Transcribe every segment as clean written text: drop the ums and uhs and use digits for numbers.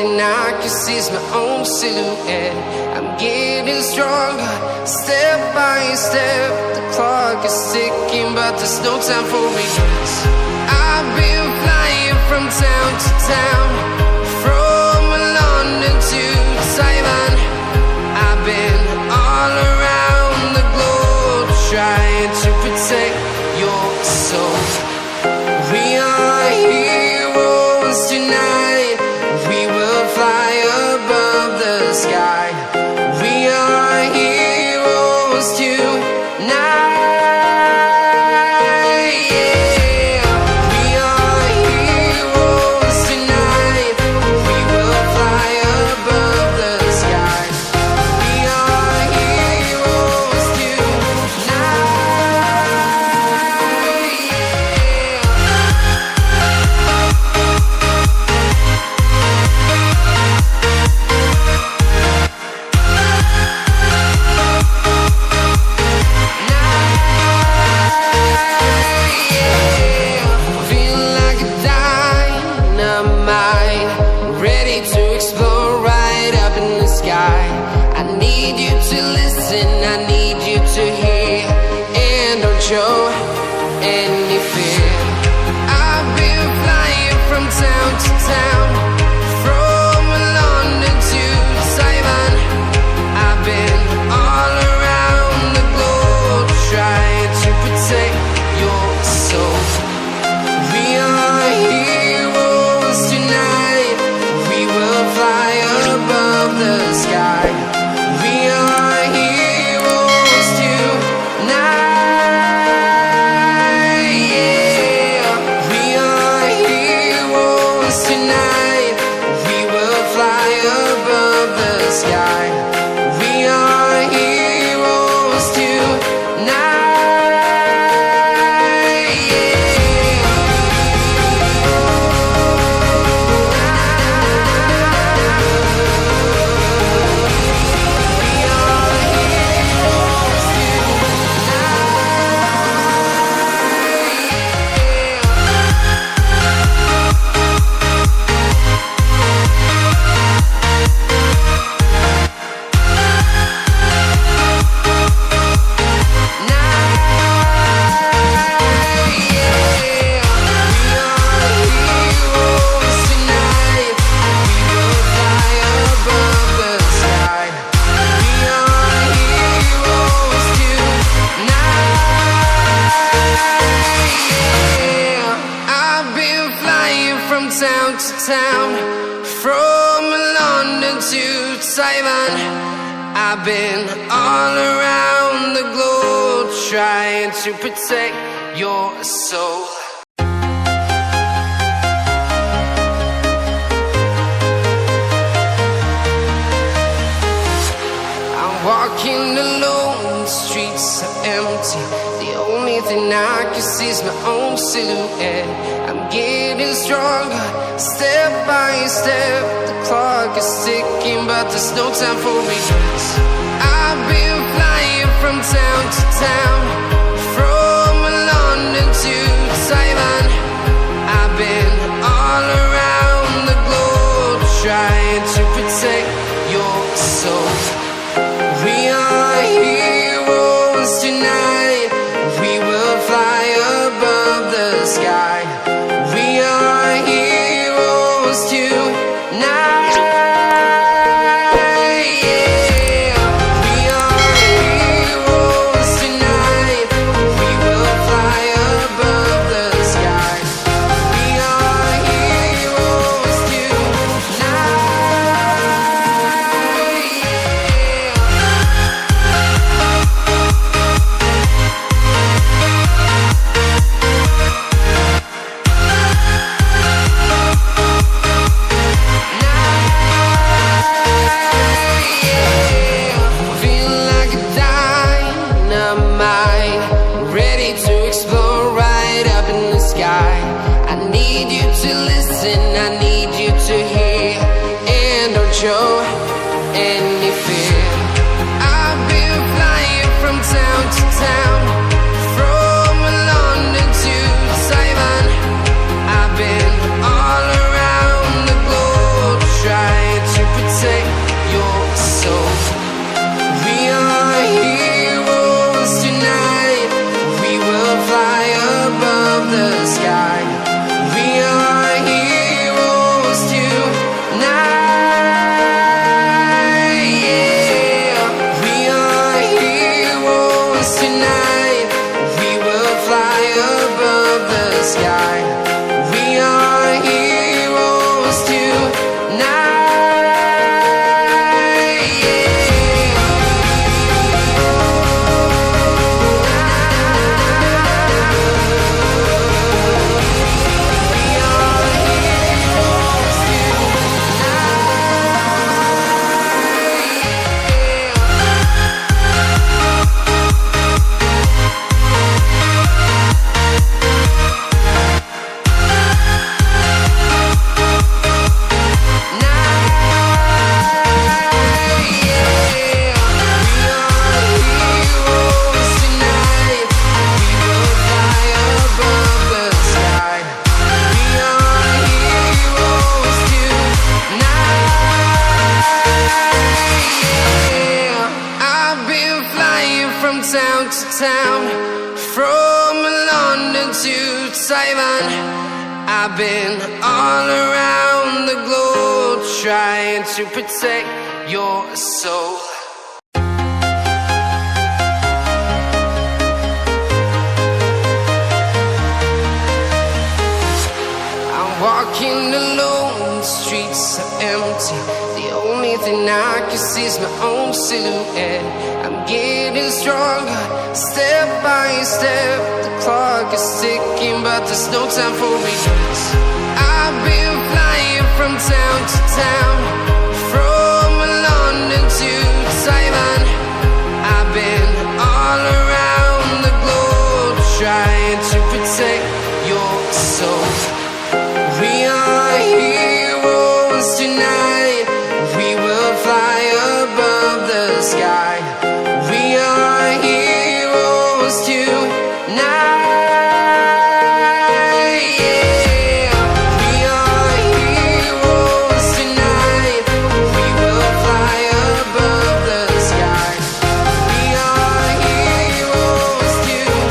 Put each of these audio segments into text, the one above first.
thing I can see is my own silhouette. I'm getting stronger, step by step. The clock is ticking, but there's no time for regrets. I've been flying from town to town, from London to Taiwan. I've been all around the globe, trying to protect your soul. We are heroes tonight. We will fly above the sky. We are heroes tonight. Show any fear. I've been flying from town to town, from London to Taiwan. I've been all around the globe, trying to protect your soul. We are heroes tonight. We will fly above the sky. We are heroes tonight. Town to town, from London to Taiwan. I've been all around the globe, trying to protect your soul. I'm walking alone, the streets are empty. The only thing I can see is my own silhouette. I'm getting stronger, step by step. The clock is ticking, but there's no time for regrets. I've been flying from town to town, from London to Taiwan. I've been all around the globe, trying to protect your soul. We are heroes tonight. We will fly above the sky. We are heroes tonight. We are heroes tonight. We will fly above the sky. We are heroes tonight. town to town, from London to Taiwan. I've been all around the globe trying to protect your soul. Walking alone, the streets are empty. The only thing I can see is my own silhouette. I'm getting stronger, step by step. The clock is ticking, but there's no time for regrets. I've been flying from town to town, from London to Taiwan. I've been all around the globe trying to protect your soul. We are heroes tonight. We will fly above the sky. We are heroes tonight. Yeah. We are heroes tonight. We will fly above the sky. We are heroes tonight.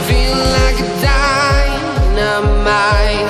Feel like a dynamite.